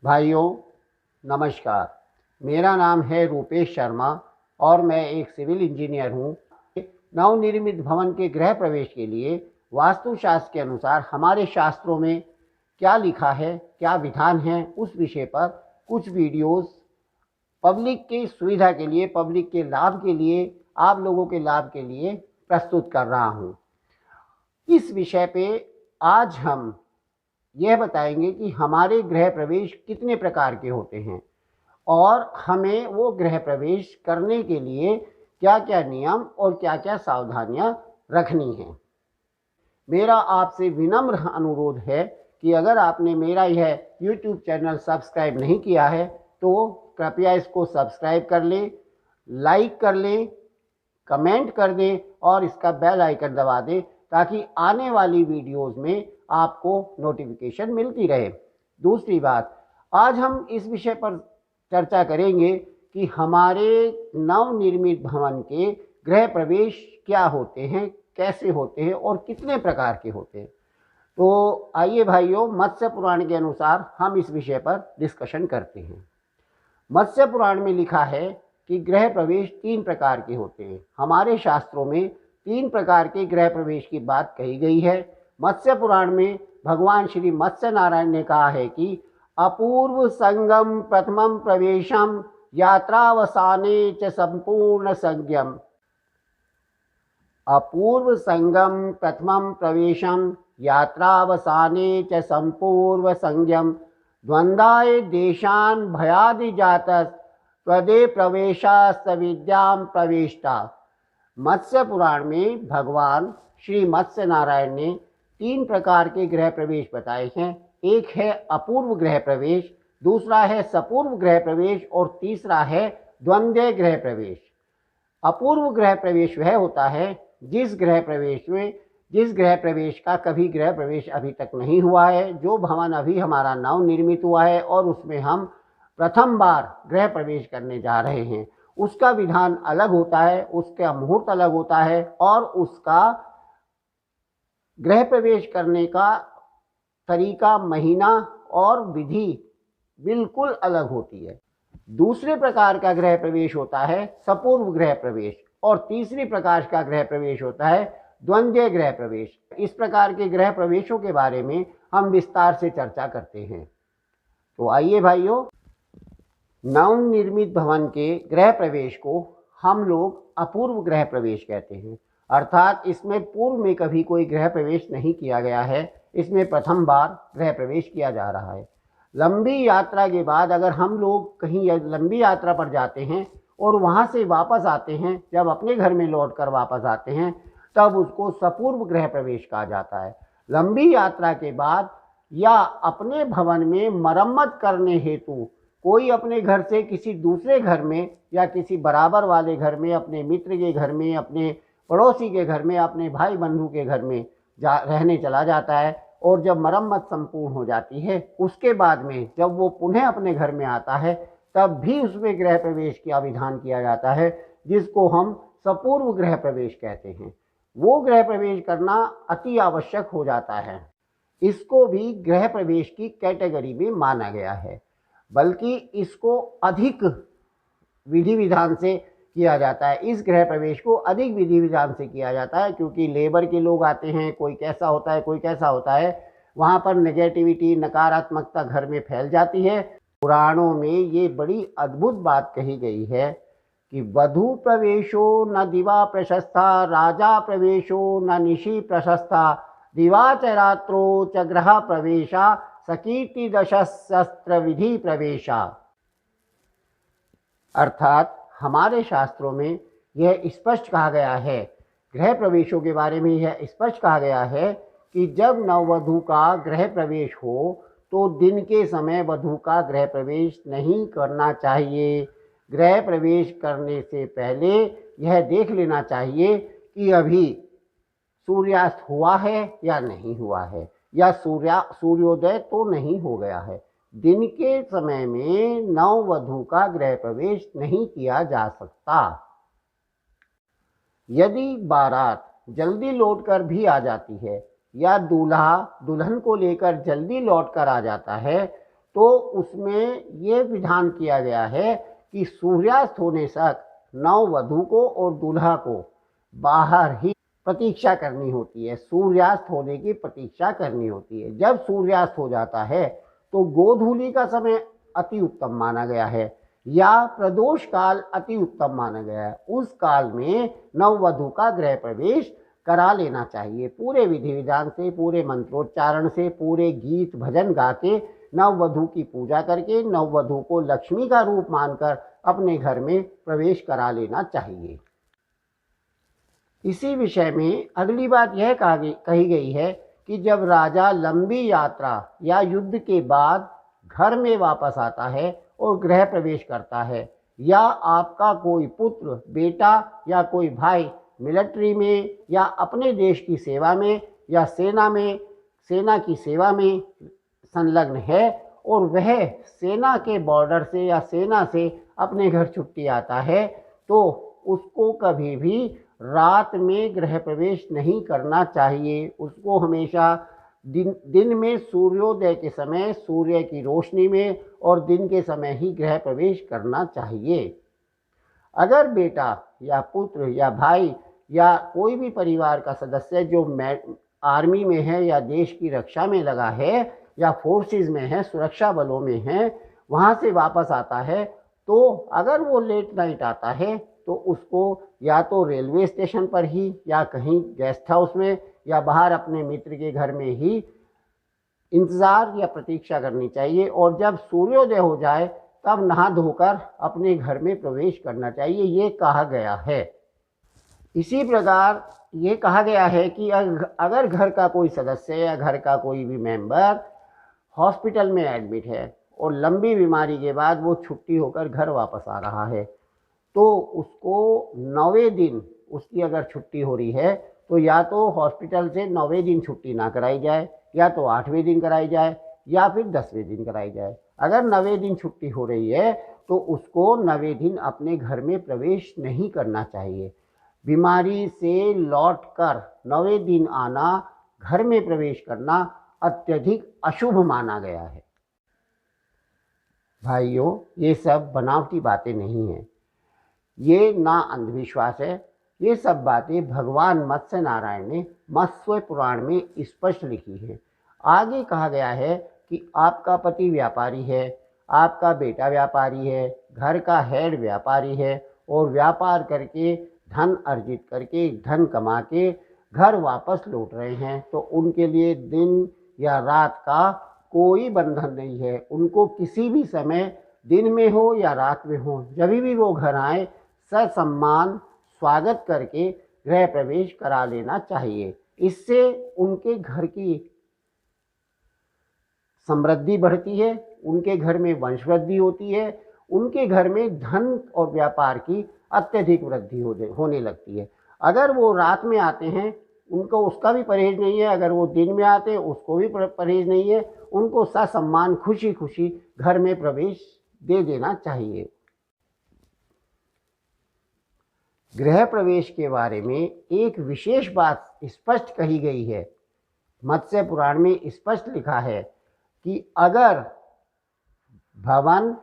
भाइयों नमस्कार। मेरा नाम है रूपेश शर्मा और मैं एक सिविल इंजीनियर हूँ। नवनिर्मित भवन के गृह प्रवेश के लिए वास्तुशास्त्र के अनुसार हमारे शास्त्रों में क्या लिखा है, क्या विधान है, उस विषय पर कुछ वीडियोस पब्लिक की सुविधा के लिए, पब्लिक के लाभ के लिए, आप लोगों के लाभ के लिए प्रस्तुत कर रहा हूँ। इस विषय पे आज हम यह बताएंगे कि हमारे गृह प्रवेश कितने प्रकार के होते हैं और हमें वो गृह प्रवेश करने के लिए क्या क्या नियम और क्या क्या सावधानियां रखनी हैं। मेरा आपसे विनम्र अनुरोध है कि अगर आपने मेरा यह YouTube चैनल सब्सक्राइब नहीं किया है तो कृपया इसको सब्सक्राइब कर लें, लाइक कर लें, कमेंट कर दें और इसका बेल आइकन दबा दें ताकि आने वाली वीडियोस में आपको नोटिफिकेशन मिलती रहे। दूसरी बात, आज हम इस विषय पर चर्चा करेंगे कि हमारे नवनिर्मित भवन के गृह प्रवेश क्या होते हैं, कैसे होते हैं और कितने प्रकार के होते हैं। तो आइए भाइयों, मत्स्य पुराण के अनुसार हम इस विषय पर डिस्कशन करते हैं। मत्स्य पुराण में लिखा है कि गृह प्रवेश 3 प्रकार के होते हैं। हमारे शास्त्रों में 3 प्रकार के गृह प्रवेश की बात कही गई है। मत्स्य पुराण में भगवान श्री मत्स्य नारायण ने कहा है कि अपूर्व संगम प्रथमम प्रवेशम यात्रावसाने च संपूर्ण संज्ञम। अपूर्व संगम प्रथमम प्रवेशम यात्रावसाने च संपूर्ण संज्ञम द्वंद्वाय देशान भयादि जातस त्वदे प्रवेशास्त विद्याम प्रवेष्टा। मत्स्य पुराण में भगवान श्री मत्स्य नारायण ने 3 प्रकार के गृह प्रवेश बताए हैं। एक है अपूर्व गृह प्रवेश, दूसरा है सपूर्व गृह प्रवेश और तीसरा है द्वंद्व गृह प्रवेश। अपूर्व गृह प्रवेश वह होता है जिस गृह प्रवेश का कभी गृह प्रवेश अभी तक नहीं हुआ है, जो भवन अभी हमारा नव निर्मित हुआ है और उसमें हम प्रथम बार गृह प्रवेश करने जा रहे हैं। उसका विधान अलग होता है, उसका मुहूर्त अलग होता है और उसका गृह प्रवेश करने का तरीका, महीना और विधि बिल्कुल अलग होती है। दूसरे प्रकार का गृह प्रवेश होता है सपूर्व गृह प्रवेश और तीसरी प्रकार का गृह प्रवेश होता है द्वंद्व गृह प्रवेश। इस प्रकार के गृह प्रवेशों के बारे में हम विस्तार से चर्चा करते हैं। तो आइए भाइयों, नवनिर्मित भवन के गृह प्रवेश को हम लोग अपूर्व गृह प्रवेश कहते हैं, अर्थात इसमें पूर्व में कभी कोई गृह प्रवेश नहीं किया गया है, इसमें प्रथम बार गृह प्रवेश किया जा रहा है। लंबी यात्रा के बाद अगर हम लोग कहीं लंबी यात्रा पर जाते हैं और वहाँ से वापस आते हैं, जब अपने घर में लौटकर वापस आते हैं तब उसको सपूर्व गृह प्रवेश कहा जाता है। लंबी यात्रा के बाद या अपने भवन में मरम्मत करने हेतु कोई अपने घर से किसी दूसरे घर में या किसी बराबर वाले घर में, अपने मित्र के घर में, अपने पड़ोसी के घर में, अपने भाई बंधु के घर में रहने चला जाता है और जब मरम्मत संपूर्ण हो जाती है उसके बाद में जब वो पुनः अपने घर में आता है तब भी उसमें गृह प्रवेश का विधान किया जाता है, जिसको हम सपूर्व गृह प्रवेश कहते हैं। वो गृह प्रवेश करना अति आवश्यक हो जाता है। इसको भी गृह प्रवेश की कैटेगरी में माना गया है, बल्कि इसको अधिक विधि विधान से किया जाता है। इस गृह प्रवेश को अधिक विधि विधान से किया जाता है क्योंकि लेबर के लोग आते हैं, कोई कैसा होता है, कोई कैसा होता है, वहाँ पर नेगेटिविटी, नकारात्मकता घर में फैल जाती है। पुराणों में ये बड़ी अद्भुत बात कही गई है कि वधू प्रवेशो न दिवा प्रशस्ता, राजा प्रवेशो न निशि प्रशस्ता, दिवा च रात्रो च ग्रह प्रवेशा, सकीर्ति दशस्त्र विधि प्रवेशा। अर्थात हमारे शास्त्रों में यह स्पष्ट कहा गया है, गृह प्रवेशों के बारे में यह स्पष्ट कहा गया है कि जब नववधू का गृह प्रवेश हो तो दिन के समय वधू का गृह प्रवेश नहीं करना चाहिए। गृह प्रवेश करने से पहले यह देख लेना चाहिए कि अभी सूर्यास्त हुआ है या नहीं हुआ है, या सूर्योदय तो नहीं हो गया है। दिन के समय में नववधू का गृह प्रवेश नहीं किया जा सकता। यदि बारात जल्दी लौटकर भी आ जाती है या दूल्हा दुल्हन को लेकर जल्दी लौटकर आ जाता है तो उसमें ये विधान किया गया है कि सूर्यास्त होने तक नववधू को और दूल्हा को बाहर ही प्रतीक्षा करनी होती है, सूर्यास्त होने की प्रतीक्षा करनी होती है। जब सूर्यास्त हो जाता है तो गोधूली का समय अति उत्तम माना गया है या प्रदोष काल अति उत्तम माना गया है। उस काल में नववधू का गृह प्रवेश करा लेना चाहिए। पूरे विधि विधान से, पूरे मंत्रोच्चारण से, पूरे गीत भजन गा के नववधू की पूजा करके नववधू को लक्ष्मी का रूप मानकर अपने घर में प्रवेश करा लेना चाहिए। इसी विषय में अगली बात यह कही गई है कि जब राजा लंबी यात्रा या युद्ध के बाद घर में वापस आता है और गृह प्रवेश करता है, या आपका कोई पुत्र, बेटा या कोई भाई मिलिट्री में या अपने देश की सेवा में या सेना की सेवा में संलग्न है और वह सेना के बॉर्डर से या सेना से अपने घर छुट्टी आता है, तो उसको कभी भी रात में गृह प्रवेश नहीं करना चाहिए। उसको हमेशा दिन में सूर्योदय के समय सूर्य की रोशनी में और दिन के समय ही गृह प्रवेश करना चाहिए। अगर बेटा या पुत्र या भाई या कोई भी परिवार का सदस्य जो आर्मी में है या देश की रक्षा में लगा है या फोर्सेस में है, सुरक्षा बलों में है, वहाँ से वापस आता है, तो अगर वो लेट नाइट आता है तो उसको या तो रेलवे स्टेशन पर ही या कहीं गेस्ट हाउस में या बाहर अपने मित्र के घर में ही इंतज़ार या प्रतीक्षा करनी चाहिए, और जब सूर्योदय हो जाए तब नहा धोकर अपने घर में प्रवेश करना चाहिए, ये कहा गया है। इसी प्रकार ये कहा गया है कि अगर घर का कोई सदस्य या घर का कोई भी मेंबर हॉस्पिटल में एडमिट है और लंबी बीमारी के बाद वो छुट्टी होकर घर वापस आ रहा है, तो उसको 9वें दिन उसकी अगर छुट्टी हो रही है तो या तो हॉस्पिटल से 9वें दिन छुट्टी ना कराई जाए, या तो 8वें दिन कराई जाए, या फिर 10वें दिन कराई जाए। अगर 9वें दिन छुट्टी हो रही है तो उसको 9वें दिन अपने घर में प्रवेश नहीं करना चाहिए। बीमारी से लौटकर 9वें दिन आना, घर में प्रवेश करना अत्यधिक अशुभ माना गया है। भाइयों, ये सब बनावटी बातें नहीं हैं, ये ना अंधविश्वास है, ये सब बातें भगवान मत्स्य नारायण ने मत्स्य पुराण में स्पष्ट लिखी है। आगे कहा गया है कि आपका पति व्यापारी है, आपका बेटा व्यापारी है, घर का हेड व्यापारी है और व्यापार करके धन अर्जित करके धन कमा के घर वापस लौट रहे हैं, तो उनके लिए दिन या रात का कोई बंधन नहीं है। उनको किसी भी समय, दिन में हो या रात में हो, जब भी वो घर आए ससम्मान स्वागत करके गृह प्रवेश करा लेना चाहिए। इससे उनके घर की समृद्धि बढ़ती है, उनके घर में वंशवृद्धि होती है, उनके घर में धन और व्यापार की अत्यधिक वृद्धि होने लगती है। अगर वो रात में आते हैं, उनको उसका भी परहेज नहीं है, अगर वो दिन में आते हैं उसको भी परहेज नहीं है, उनको ससम्मान खुशी खुशी घर में प्रवेश दे देना चाहिए। गृह प्रवेश के बारे में एक विशेष बात स्पष्ट कही गई है। मत्स्य पुराण में स्पष्ट लिखा है कि अगर भवन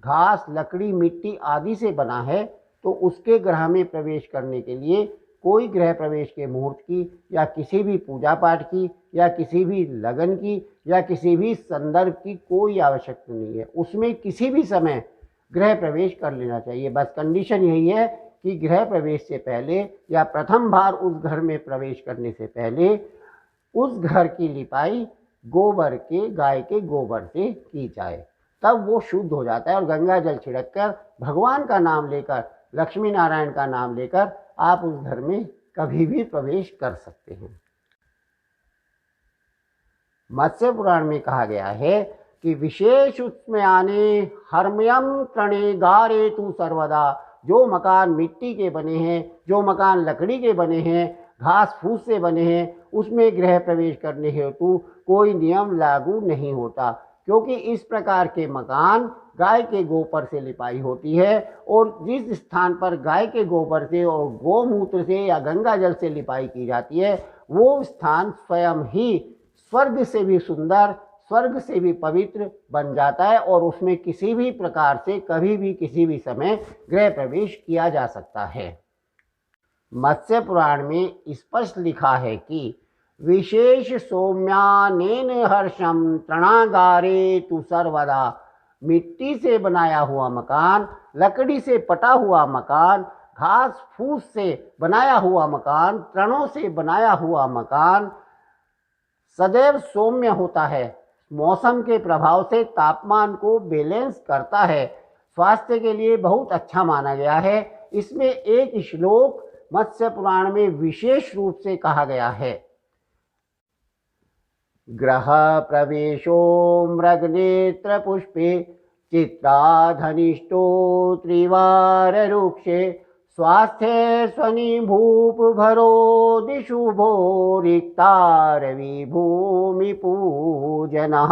घास, लकड़ी, मिट्टी आदि से बना है तो उसके गृह में प्रवेश करने के लिए कोई गृह प्रवेश के मुहूर्त की या किसी भी पूजा पाठ की या किसी भी लगन की या किसी भी संदर्भ की कोई आवश्यकता नहीं है। उसमें किसी भी समय गृह प्रवेश कर लेना चाहिए। बस कंडीशन यही है कि गृह प्रवेश से पहले या प्रथम बार उस घर में प्रवेश करने से पहले उस घर की लिपाई गोबर के, गाय के गोबर से की जाए, तब वो शुद्ध हो जाता है। और गंगा जल छिड़क कर भगवान का नाम लेकर, लक्ष्मी नारायण का नाम लेकर आप उस घर में कभी भी प्रवेश कर सकते हैं। मत्स्य पुराण में कहा गया है कि विशेष उसमें आने हरमयम त्रणे गारे तू सर्वदा। जो मकान मिट्टी के बने हैं, जो मकान लकड़ी के बने हैं, घास फूस से बने हैं, उसमें गृह प्रवेश करने हेतु कोई नियम लागू नहीं होता, क्योंकि इस प्रकार के मकान गाय के गोबर से लिपाई होती है, और जिस स्थान पर गाय के गोबर से और गोमूत्र से या गंगा जल से लिपाई की जाती है वो स्थान स्वयं ही स्वर्ग से भी सुंदर, स्वर्ग से भी पवित्र बन जाता है और उसमें किसी भी प्रकार से कभी भी किसी भी समय गृह प्रवेश किया जा सकता है। मत्स्य पुराण में स्पष्ट लिखा है कि विशेष सौम्यानेन हर्षम तृणागारे तु सर्वदा, मिट्टी से बनाया हुआ मकान, लकड़ी से पटा हुआ मकान, घास फूस से बनाया हुआ मकान, तृणों से बनाया हुआ मकान सदैव सौम्य होता है। मौसम के प्रभाव से तापमान को बैलेंस करता है, स्वास्थ्य के लिए बहुत अच्छा माना गया है। इसमें एक श्लोक मत्स्य पुराण में विशेष रूप से कहा गया है, ग्रह प्रवेशो मृगनेत्र पुष्पे चित्राधनिष्ठो त्रिवार रुक्षे स्वास्थ्य स्वनि भूप भरो दिशुभो रिक्तारवि भूमि पूजनः।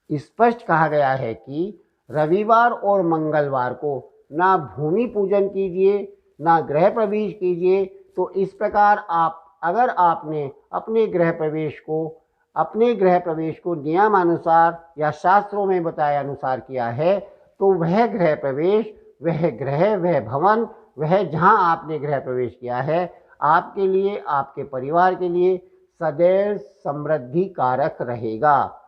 स्पष्ट कहा गया है कि रविवार और मंगलवार को ना भूमि पूजन कीजिए ना गृह प्रवेश कीजिए। तो इस प्रकार अगर आपने अपने गृह प्रवेश को नियमानुसार या शास्त्रों में बताए अनुसार किया है तो वह गृह प्रवेश, वह ग्रह, वह भवन, वह जहां आपने गृह प्रवेश किया है आपके लिए, आपके परिवार के लिए सदैव समृद्धि कारक रहेगा।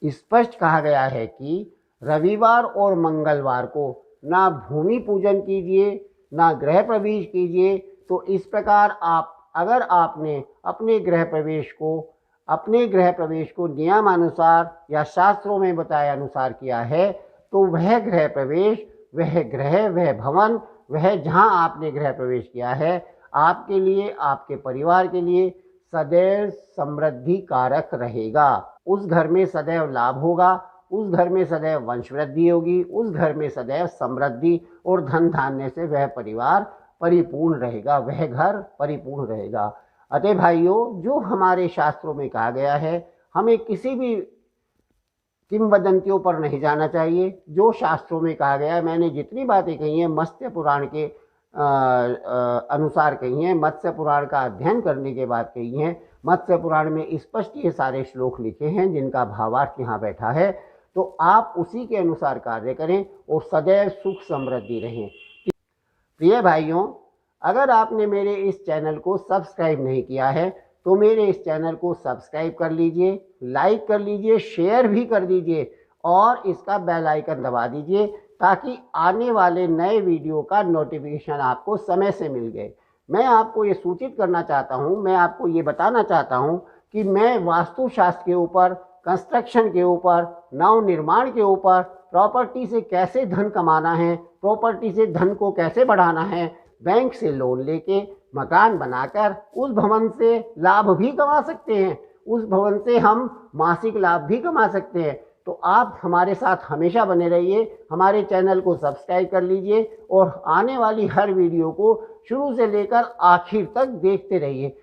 स्पष्ट कहा गया है कि रविवार और मंगलवार को ना भूमि पूजन कीजिए ना गृह प्रवेश कीजिए। तो इस प्रकार अगर आपने अपने गृह प्रवेश को नियमानुसार या शास्त्रों में बताए अनुसार किया है तो वह गृह प्रवेश, वह ग्रह, वह भवन, वह जहां आपने गृह प्रवेश किया है आपके लिए, आपके परिवार के लिए सदैव समृद्धि कारक रहेगा। उस घर में सदैव लाभ होगा, उस घर में सदैव वंश वृद्धि होगी, उस घर में सदैव समृद्धि और धन धान्य से वह परिवार परिपूर्ण रहेगा, वह घर परिपूर्ण रहेगा। अतः भाइयों, जो हमारे शास्त्रों में कहा गया है हमें किसी भी किंवदंतियों पर नहीं जाना चाहिए। जो शास्त्रों में कहा गया है, मैंने जितनी बातें कही हैं मत्स्य पुराण के अनुसार कही हैं, मत्स्य पुराण का अध्ययन करने के बाद कही हैं। मत्स्य पुराण में स्पष्ट ये सारे श्लोक लिखे हैं जिनका भावार्थ यहाँ बैठा है। तो आप उसी के अनुसार कार्य करें और सदैव सुख समृद्धि रहें। प्रिय भाइयों, अगर आपने मेरे इस चैनल को सब्सक्राइब नहीं किया है तो मेरे इस चैनल को सब्सक्राइब कर लीजिए, लाइक कर लीजिए, शेयर भी कर दीजिए और इसका बेल आइकन दबा दीजिए ताकि आने वाले नए वीडियो का नोटिफिकेशन आपको समय से मिल जाए। मैं आपको ये सूचित करना चाहता हूँ, मैं आपको ये बताना चाहता हूँ कि मैं वास्तुशास्त्र के ऊपर, कंस्ट्रक्शन के ऊपर, नव निर्माण के ऊपर, प्रॉपर्टी से कैसे धन कमाना है, प्रॉपर्टी से धन को कैसे बढ़ाना है, बैंक से लोन लेके मकान बनाकर उस भवन से लाभ भी कमा सकते हैं, उस भवन से हम मासिक लाभ भी कमा सकते हैं। तो आप हमारे साथ हमेशा बने रहिए, हमारे चैनल को सब्सक्राइब कर लीजिए और आने वाली हर वीडियो को शुरू से लेकर आखिर तक देखते रहिए।